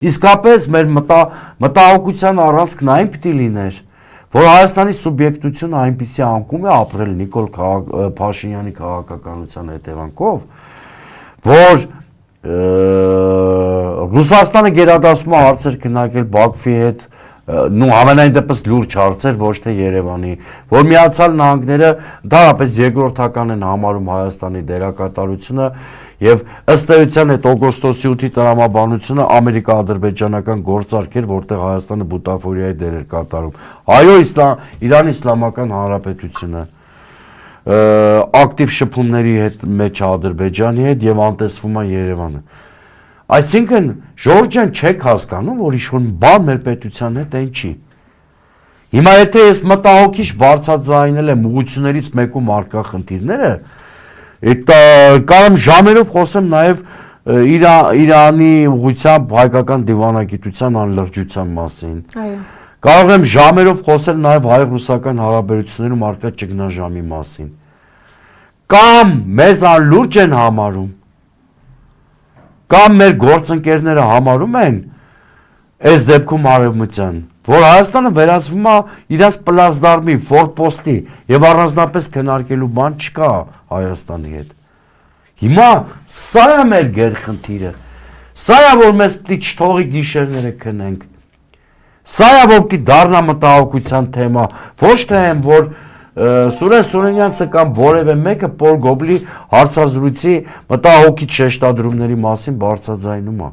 Իսկապես մեր մտահոգության առանցքն այն պիտի լիներ, որ Հայաստանի սուբյեկտությունը այնպիսի անկում է ապրել Նիկոլ Փաշինյանի քաղաքականության հետևանքով, որ Ռուսաստանը գերադասում է հարցեր քննարկել Բաքվի հետ, ամենայն դեպս լուրջ հարցեր, ոչ թե Երևանի, որ Միացյալ Նահանգները դարապես երկրորդական են համարում Հայաստանի դերակատարությունը եւ ըստ էության այդ օգոստոսի 8-ի տրամաբանությունը ամերիկա-ադրբեջանական գործարք էր, որտեղ Հայաստանը բուտաֆորիայի դեր էր կատարում։ Այո, Իրանի Իսլամական Հանրապետությունը ակտիվ շփումների մեջ Ադրբեջանի հետ եւ անտեսվում է Երևանը։ Այսինքն, Ժորժ ջան, չեք հասկանում, որ ինչ-որ բան մեր պետության հետ այն չի։ Հիմա եթե ես մտահոգիչ բարձրաձայնել եմ ուղղություններից մեկում արկա խնդիրները, կարամ ժամերով խոսեմ նաև Իրանի ուղղությամբ հայկական դիվանագիտության անլրջության մասին։ Կարող եմ ժամերով խոսել նաև հայ-ռուսական հարաբերություններում արկա ճգնաժամի մասին։ Կամ մեզ անլուրջ են համարում, կամ մեր գործընկերները համարում են այս դեպքում արևմտյան, որ Հայաստանը վերածվում է իրաց պլազդարմի, ֆորպոստի եւ առանձնապես քննարկելու բան չկա Հայաստանի հետ։ Հիմա սա է մեր գերխնդիրը, սա է որ մեզ պիտի չթողի գիշերները քնենք, սա է որ պիտի դառնա մտահոգության թեմա, ոչ թե այն որ Սուրեն Սուրենյանցը կամ որևէ մեկը Պոլ Գոբլի հարցազրույցի մտահոգիչ շեշտադրումների մասին բարձրաձայնում է։